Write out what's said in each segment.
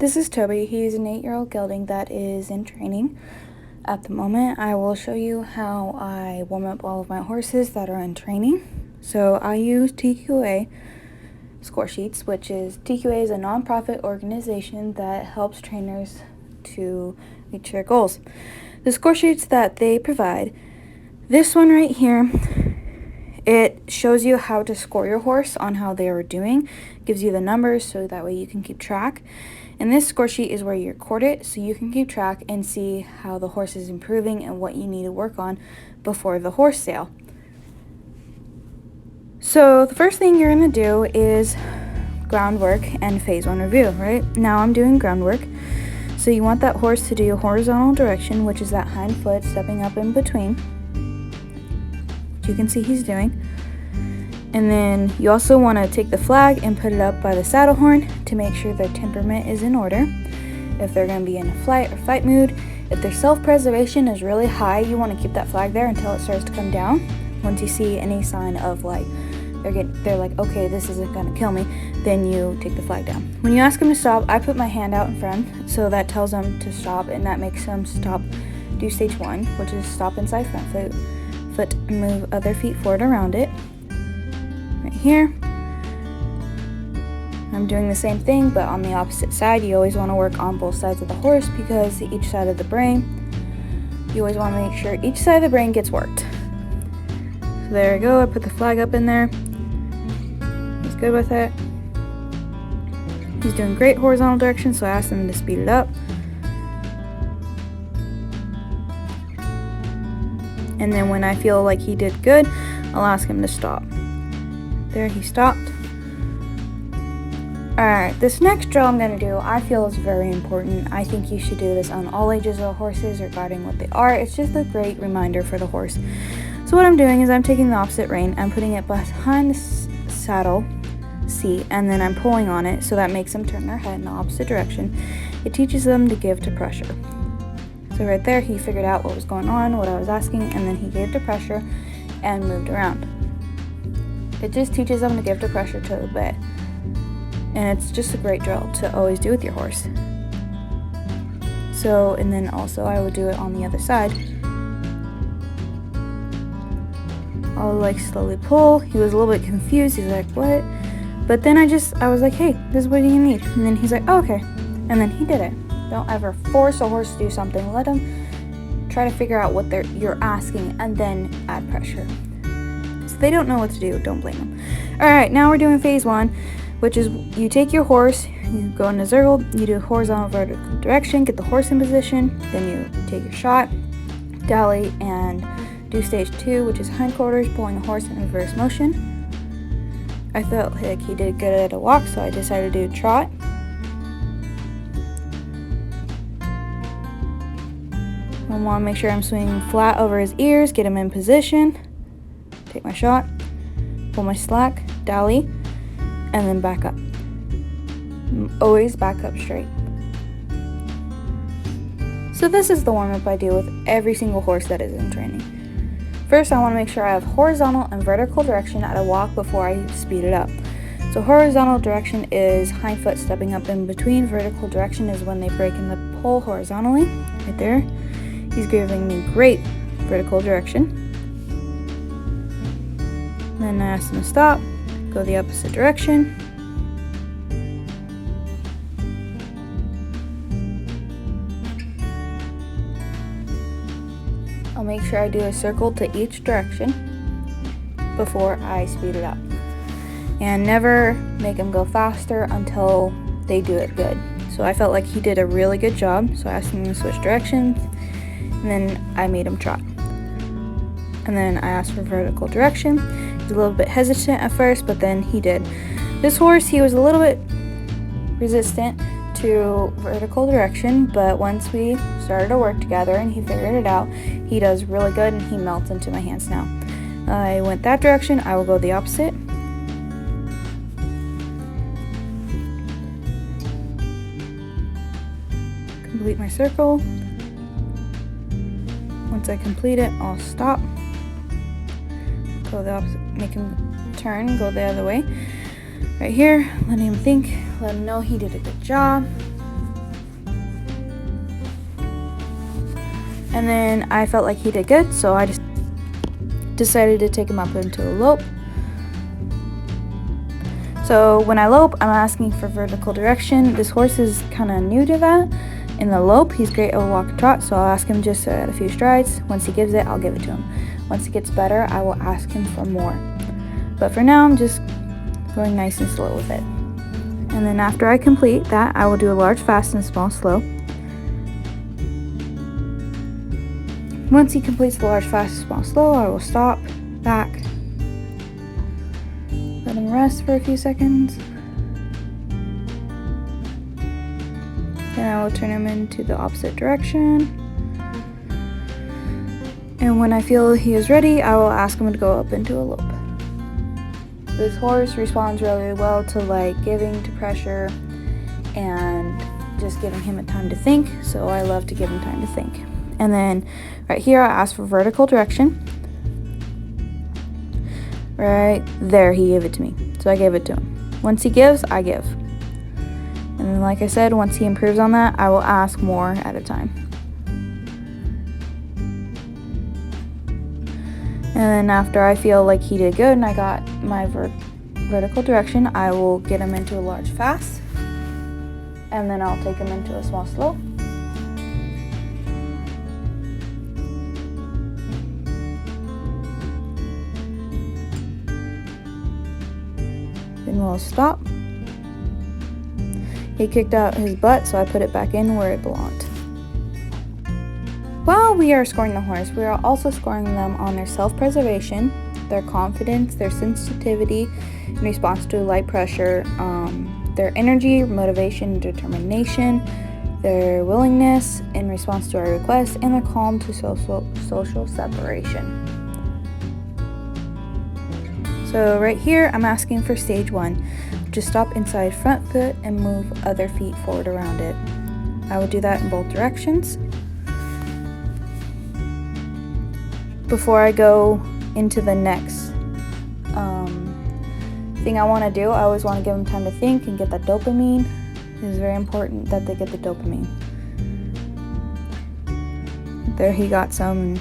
This is Toby. He's an 8-year-old gelding that is in training at the moment. I will show you how I warm up all of my horses that are in training. So I use TQA score sheets, which is TQA is a nonprofit organization that helps trainers to reach their goals. The score sheets that they provide, this one right here, it shows you how to score your horse on how they are doing, gives you the numbers so that way you can keep track. And this score sheet is where you record it so you can keep track and see how the horse is improving and what you need to work on before the horse sale. So the first thing you're going to do is groundwork and phase 1 review, right? Now I'm doing groundwork. So you want that horse to do horizontal direction, which is that hind foot stepping up in between, which you can see he's doing. And then you also want to take the flag and put it up by the saddle horn to make sure their temperament is in order. If they're going to be in a flight or fight mood, if their self-preservation is really high, you want to keep that flag there until it starts to come down. Once you see any sign of like they're like, okay, this isn't going to kill me, then you take the flag down. When you ask them to stop, I put my hand out in front, so that tells them to stop, and that makes them stop, do stage 1, which is stop inside front foot and move other feet forward around it. Right here, I'm doing the same thing, but on the opposite side. You always want to work on both sides of the horse because each side of the brain, you always want to make sure each side of the brain gets worked. So there we go, I put the flag up in there. He's good with it. He's doing great horizontal direction, so I asked him to speed it up. And then when I feel like he did good, I'll ask him to stop. There, he stopped. Alright, this next drill I'm going to do, I feel is very important. I think you should do this on all ages of horses regarding what they are. It's just a great reminder for the horse. So what I'm doing is I'm taking the opposite rein, I'm putting it behind the saddle seat, and then I'm pulling on it, so that makes them turn their head in the opposite direction. It teaches them to give to pressure. So right there, he figured out what was going on, what I was asking, and then he gave to pressure and moved around. It just teaches them to give to pressure to the bit. And it's just a great drill to always do with your horse. So, and then also I would do it on the other side. I'll like slowly pull. He was a little bit confused. He's like, what? But then I was like, hey, this is what you need. And then he's like, oh, okay. And then he did it. Don't ever force a horse to do something. Let them try to figure out what you're asking and then add pressure. So they don't know what to do. Don't blame them. All right, now we're doing phase 1, which is you take your horse, you go in a circle, you do horizontal vertical direction, get the horse in position, then you take your shot, dally, and do stage 2, which is hindquarters, pulling the horse in reverse motion. I felt like he did good at a walk, so I decided to do a trot. I want to make sure I'm swinging flat over his ears, get him in position, take my shot, pull my slack, dally, and then back up. Always back up straight. So this is the warm-up I do with every single horse that is in training. First, I want to make sure I have horizontal and vertical direction at a walk before I speed it up. So horizontal direction is hind foot stepping up in between. Vertical direction is when they break in the pole horizontally. Right there. He's giving me great vertical direction. Then I ask him to stop, go the opposite direction. I'll make sure I do a circle to each direction before I speed it up. And never make them go faster until they do it good. So I felt like he did a really good job, so I asked him to switch directions, and then I made him trot. And then I asked for vertical direction. He was a little bit hesitant at first, but then he did. This horse, he was a little bit resistant to vertical direction, but once we started to work together and he figured it out, he does really good and he melts into my hands now. I went that direction, I will go the opposite. Complete my circle. Once I complete it, I'll stop. Go the opposite, make him turn, go the other way. Right here, letting him think, let him know he did a good job. And then I felt like he did good, so I just decided to take him up into a lope. So when I lope, I'm asking for vertical direction. This horse is kind of new to that. In the lope, he's great at a walk and trot, so I'll ask him just at a few strides. Once he gives it, I'll give it to him. Once it gets better, I will ask him for more. But for now, I'm just going nice and slow with it. And then after I complete that, I will do a large fast and a small slow. Once he completes the large fast and small slow, I will stop, back, let him rest for a few seconds. Then I will turn him into the opposite direction. And when I feel he is ready, I will ask him to go up into a lope. This horse responds really well to like giving to pressure and just giving him a time to think, so I love to give him time to think. And then right here I ask for vertical direction. Right there he gave it to me, so I gave it to him. Once he gives, I give. And then like I said, once he improves on that, I will ask more at a time. And then after I feel like he did good and I got my vertical direction, I will get him into a large fast. And then I'll take him into a small slow. Then we'll stop. He kicked out his butt, so I put it back in where it belonged. While we are scoring the horse, we are also scoring them on their self-preservation, their confidence, their sensitivity in response to light pressure, their energy, motivation, determination, their willingness in response to our requests, and their calm to social separation. So right here, I'm asking for stage 1. Just stop inside front foot and move other feet forward around it. I will do that in both directions. Before I go into the next thing I want to do, I always want to give them time to think and get that dopamine. It is very important that they get the dopamine. There he got some and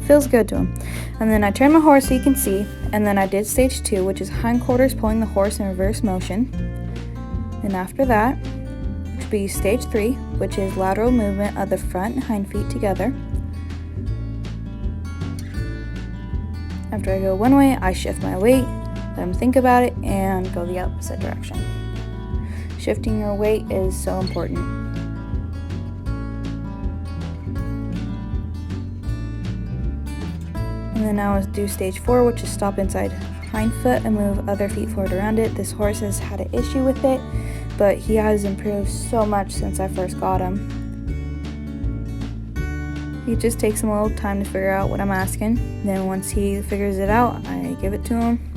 feels good to him. And then I turn my horse so you can see, and then I did stage 2, which is hindquarters pulling the horse in reverse motion. And after that, which would be stage 3, which is lateral movement of the front and hind feet together. After I go one way, I shift my weight, let him think about it, and go the opposite direction. Shifting your weight is so important. And then I will do stage 4, which is stop inside hind foot and move other feet forward around it. This horse has had an issue with it, but he has improved so much since I first got him. It just takes him a little time to figure out what I'm asking. Then once he figures it out, I give it to him.